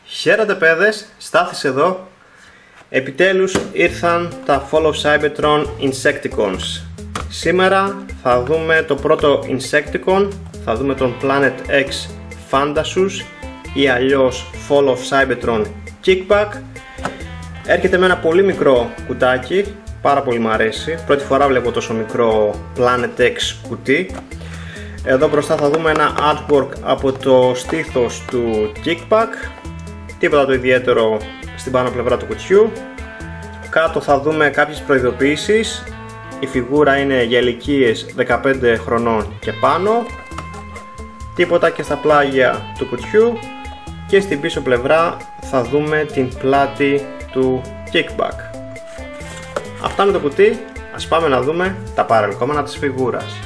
Χαίρετε παιδες, Στάθης εδώ. Επιτέλους ήρθαν τα Fall of Cybertron Insecticons. Σήμερα θα δούμε το πρώτο Insecticon, θα δούμε τον Planet X Fantasus ή αλλιώς Fall of Cybertron Kickback. Έρχεται με ένα πολύ μικρό κουτάκι, πάρα πολύ μου αρέσει. Πρώτη φορά βλέπω τόσο μικρό Planet X κουτί. Εδώ μπροστά θα δούμε ένα artwork από το στήθος του Kickback. Τίποτα το ιδιαίτερο στην πάνω πλευρά του κουτιού. Κάτω θα δούμε κάποιες προειδοποιήσεις. Η φιγούρα είναι για ηλικίες 15 χρονών και πάνω. Τίποτα και στα πλάγια του κουτιού. Και στην πίσω πλευρά θα δούμε την πλάτη του Kickback. Αυτά με το κουτί. Ας πάμε να δούμε τα παρελκόμενα της φιγούρας.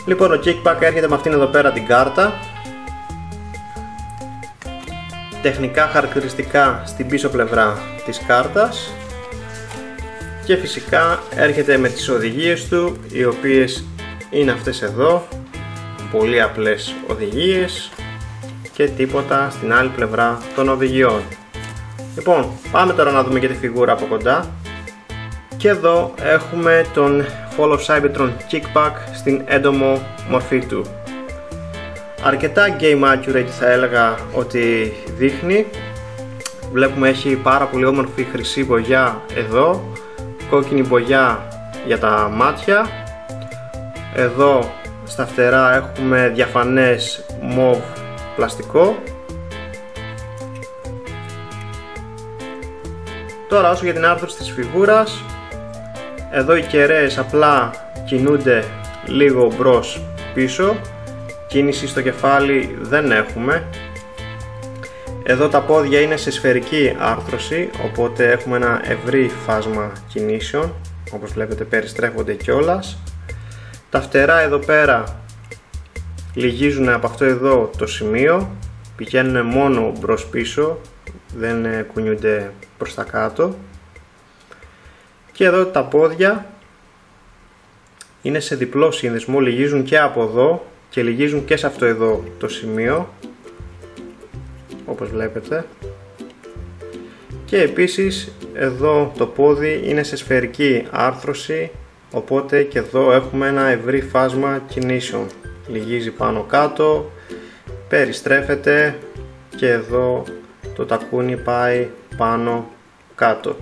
Λοιπόν, ο Kickback έρχεται με αυτήν εδώ πέρα την κάρτα. Τεχνικά χαρακτηριστικά στην πίσω πλευρά της κάρτας και φυσικά έρχεται με τις οδηγίες του, οι οποίες είναι αυτές εδώ, πολύ απλές οδηγίες και τίποτα στην άλλη πλευρά των οδηγιών. Λοιπόν, πάμε τώρα να δούμε και τη φιγούρα από κοντά. Και εδώ έχουμε τον Fall of Cybertron Kickback στην έντομο μορφή του. Αρκετά game accurate θα έλεγα ότι δείχνει. Βλέπουμε έχει πάρα πολύ όμορφη χρυσή μπογιά εδώ, κόκκινη μπογιά για τα μάτια. Εδώ στα φτερά έχουμε διαφανές μοβ πλαστικό. Τώρα όσο για την άρθρωση της φιγούρας, εδώ οι κεραίες απλά κινούνται λίγο μπρος πίσω. Κίνηση στο κεφάλι δεν έχουμε. Εδώ τα πόδια είναι σε σφαιρική άρθρωση, οπότε έχουμε ένα ευρύ φάσμα κινήσεων, όπως βλέπετε περιστρέφονται κιόλας. Τα φτερά εδώ πέρα λυγίζουν από αυτό εδώ το σημείο, πηγαίνουν μόνο μπρος πίσω, δεν κουνιούνται προς τα κάτω. Και εδώ τα πόδια είναι σε διπλό σύνδεσμο, λυγίζουν και από εδώ και λυγίζουν και σε αυτό εδώ το σημείο, όπως βλέπετε. Και επίσης εδώ το πόδι είναι σε σφαιρική άρθρωση, οπότε και εδώ έχουμε ένα ευρύ φάσμα κινήσεων. Λυγίζει πάνω κάτω, περιστρέφεται και εδώ το τακούνι πάει πάνω κάτω.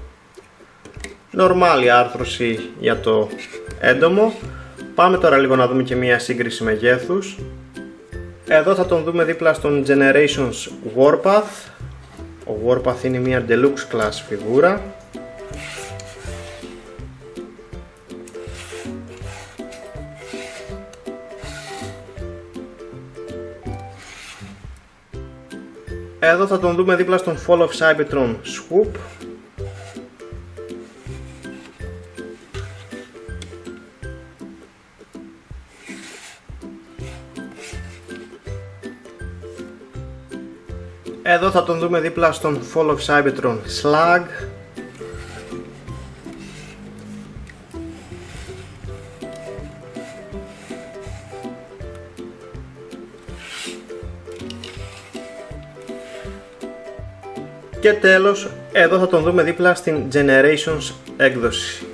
Νορμάλη άρθρωση για το έντομο. Πάμε τώρα λίγο να δούμε και μία σύγκριση μεγέθους. Εδώ θα τον δούμε δίπλα στον Generations Warpath. Ο Warpath είναι μία Deluxe Class φιγούρα. Εδώ θα τον δούμε δίπλα στον Fall of Cybertron Swoop. Εδώ θα τον δούμε δίπλα στον Fall of Cybertron Slug. Και τέλος, εδώ θα τον δούμε δίπλα στην Generations έκδοση.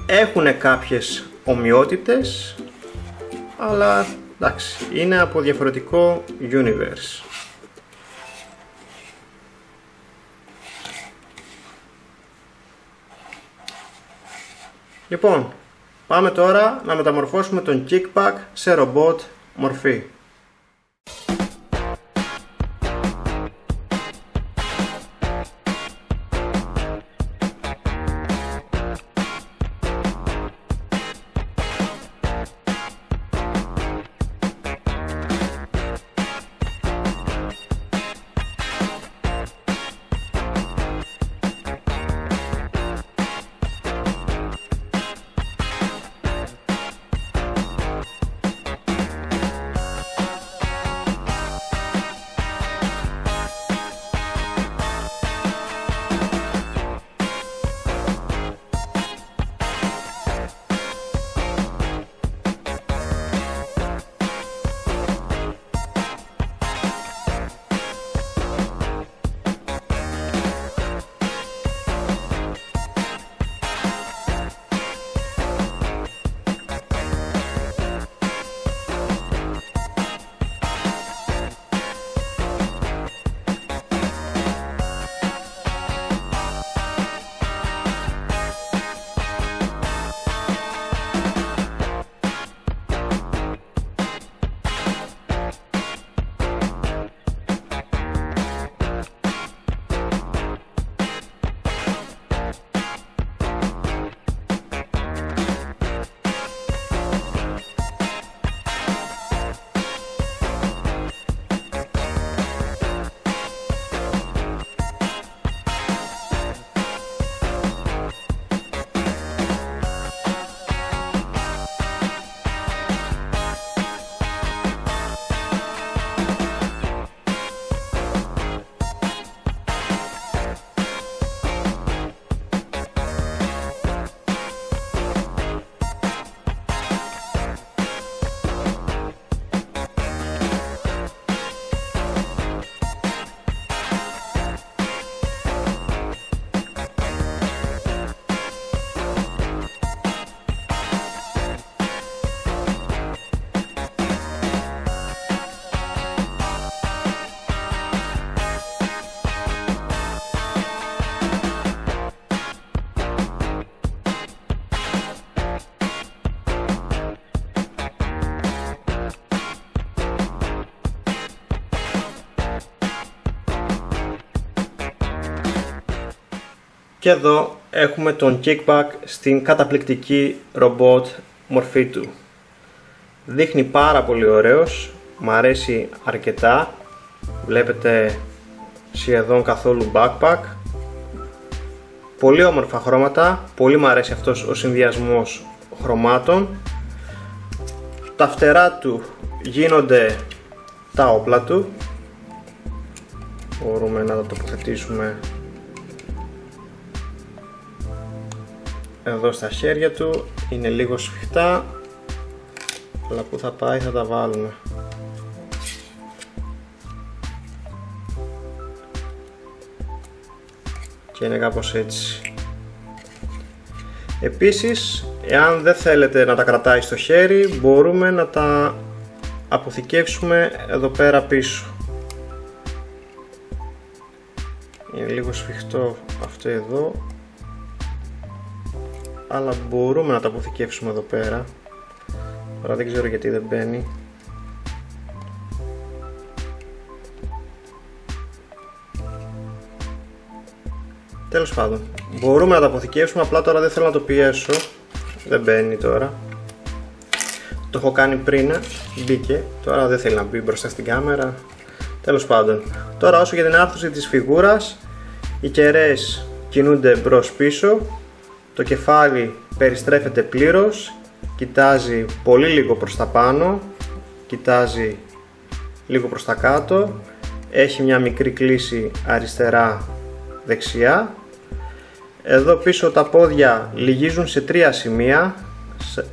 Έχουν κάποιες ομοιότητες, αλλά εντάξει, είναι από διαφορετικό universe. Λοιπόν, πάμε τώρα να μεταμορφώσουμε τον Kickback σε ρομπότ μορφή. Και εδώ έχουμε τον Kickback στην καταπληκτική ρομπότ μορφή του. Δείχνει πάρα πολύ ωραίος, μ' αρέσει αρκετά. Βλέπετε σχεδόν καθόλου backpack. Πολύ όμορφα χρώματα, πολύ μ' αρέσει αυτός ο συνδυασμός χρωμάτων. Τα φτερά του γίνονται τα όπλα του. Μπορούμε να τα τοποθετήσουμε εδώ στα χέρια του. Είναι λίγο σφιχτά, αλλά που θα πάει θα τα βάλουμε. Και είναι κάπως έτσι. Επίσης, εάν δεν θέλετε να τα κρατάει στο χέρι, μπορούμε να τα αποθηκεύσουμε εδώ πέρα πίσω. Είναι λίγο σφιχτό αυτό εδώ, αλλά μπορούμε να τα αποθηκεύσουμε εδώ πέρα. Τώρα δεν ξέρω γιατί δεν μπαίνει. Τέλος πάντων, μπορούμε να τα αποθηκεύσουμε, απλά τώρα δεν θέλω να το πιέσω. Δεν μπαίνει τώρα. Το έχω κάνει πριν, μπήκε, τώρα δεν θέλει να μπει μπροστά στην κάμερα. Τέλος πάντων, τώρα όσο για την άρθρωση της φιγούρας, οι κεραίες κινούνται μπρος πίσω, το κεφάλι περιστρέφεται πλήρως, κοιτάζει πολύ λίγο προς τα πάνω, κοιτάζει λίγο προς τα κάτω, έχει μια μικρή κλίση αριστερά δεξιά. Εδώ πίσω τα πόδια λυγίζουν σε 3 σημεία,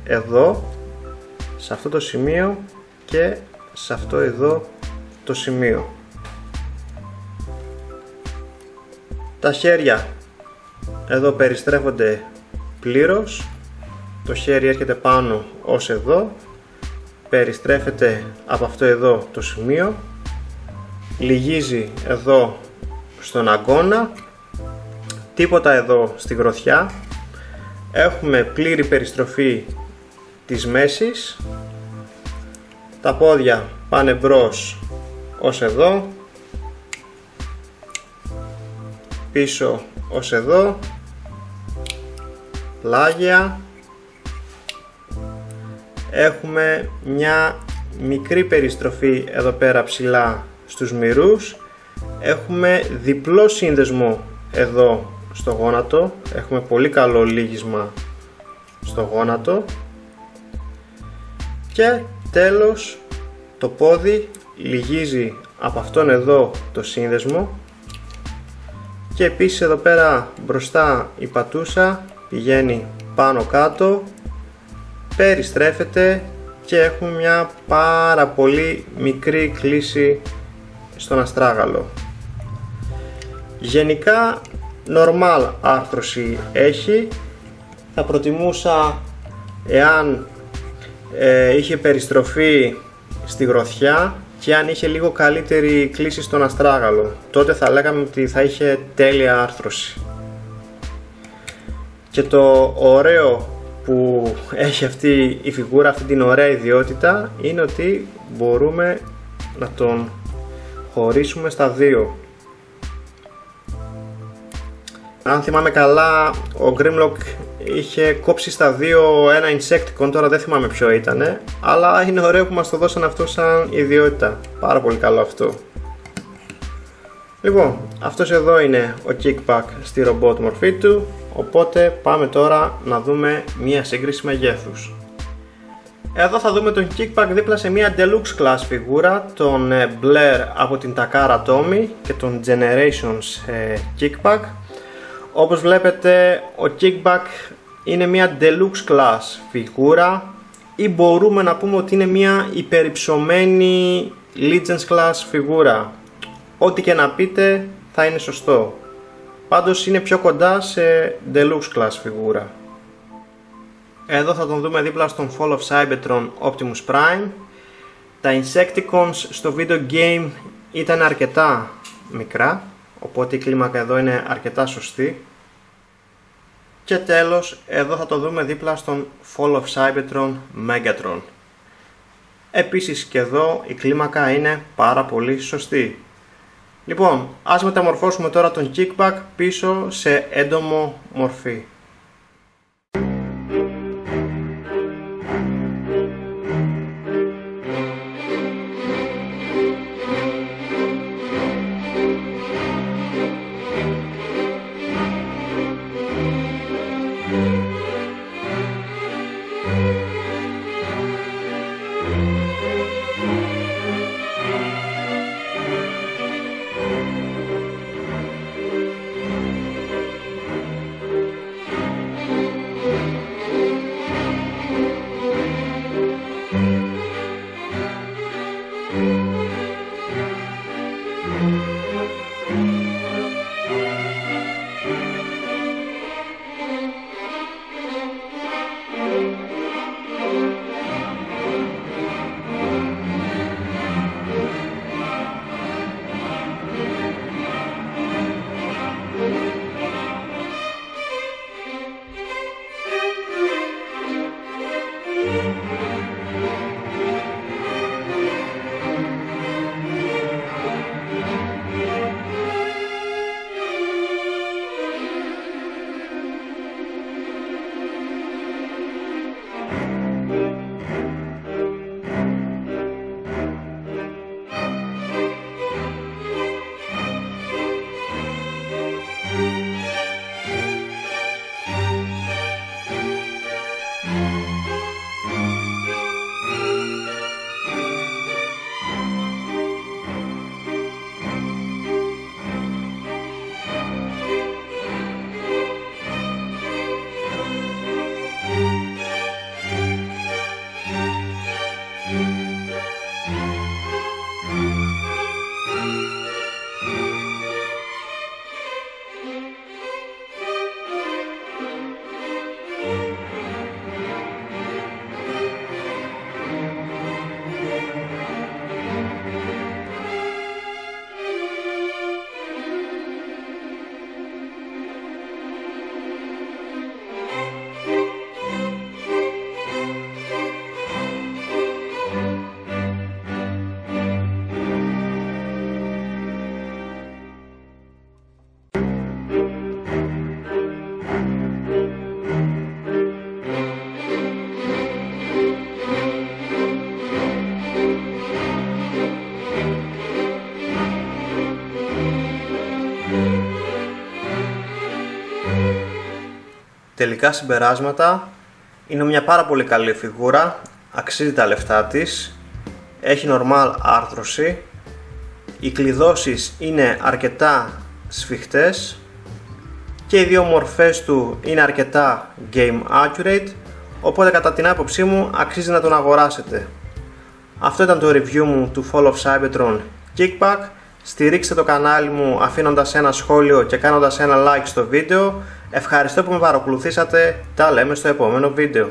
εδώ, σε αυτό το σημείο και σε αυτό εδώ το σημείο. Τα χέρια εδώ περιστρέφονται πλήρως, το χέρι έρχεται πάνω ως εδώ, περιστρέφεται από αυτό εδώ το σημείο, λυγίζει εδώ στον αγκώνα, τίποτα εδώ στη γροθιά. Έχουμε πλήρη περιστροφή της μέσης, τα πόδια πάνε μπρος ως εδώ, πίσω ως εδώ, πλάγια. Έχουμε μια μικρή περιστροφή εδώ πέρα ψηλά στους μυρούς. Έχουμε διπλό σύνδεσμο εδώ στο γόνατο, έχουμε πολύ καλό λύγισμα στο γόνατο. Και τέλος το πόδι λυγίζει από αυτόν εδώ το σύνδεσμο. Και επίσης εδώ πέρα μπροστά η πατούσα πηγαίνει πάνω κάτω, περιστρέφεται και έχουμε μια πάρα πολύ μικρή κλίση στον αστράγαλο. Γενικά normal άρθρωση έχει. Θα προτιμούσα εάν είχε περιστροφή στη γροθιά και αν είχε λίγο καλύτερη κλίση στον αστράγαλο, τότε θα λέγαμε ότι θα είχε τέλεια άρθρωση. Και το ωραίο που έχει αυτή η φιγούρα, αυτή την ωραία ιδιότητα, είναι ότι μπορούμε να τον χωρίσουμε στα δύο. Αν θυμάμαι καλά, ο Grimlock είχε κόψει στα δύο ένα Insecticon, τώρα δεν θυμάμαι ποιο ήτανε, αλλά είναι ωραίο που μας το δώσαν αυτό σαν ιδιότητα. Πάρα πολύ καλό αυτό. Λοιπόν, αυτός εδώ είναι ο Kickback στη ρομπότ μορφή του, οπότε πάμε τώρα να δούμε μία σύγκριση μεγέθους. Εδώ θα δούμε τον Kickback δίπλα σε μία Deluxe Class φιγούρα, τον Blair από την Takara Tomy και τον Generations Kickback. Όπως βλέπετε, ο Kickback είναι μια Deluxe Class φιγούρα, ή μπορούμε να πούμε ότι είναι μια υπερυψωμένη Legends Class φιγούρα. Ό,τι και να πείτε θα είναι σωστό. Πάντως είναι πιο κοντά σε Deluxe Class φιγούρα. Εδώ θα τον δούμε δίπλα στον Fall of Cybertron Optimus Prime. Τα Insecticons στο video game ήταν αρκετά μικρά, οπότε η κλίμακα εδώ είναι αρκετά σωστή. Και τέλος, εδώ θα το δούμε δίπλα στον Fall of Cybertron Megatron. Επίσης και εδώ η κλίμακα είναι πάρα πολύ σωστή. Λοιπόν, ας μεταμορφώσουμε τώρα τον kickback πίσω σε έντομο μορφή. Τελικά συμπεράσματα, είναι μια πάρα πολύ καλή φιγούρα, αξίζει τα λεφτά της, έχει normal άρθρωση, οι κλειδώσεις είναι αρκετά σφιχτές και οι δύο μορφές του είναι αρκετά game accurate, οπότε κατά την άποψή μου αξίζει να τον αγοράσετε. Αυτό ήταν το review μου του Fall of Cybertron Kickback. Στηρίξτε το κανάλι μου αφήνοντας ένα σχόλιο και κάνοντας ένα like στο βίντεο. Ευχαριστώ που με παρακολουθήσατε, τα λέμε στο επόμενο βίντεο.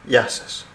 Γεια σας.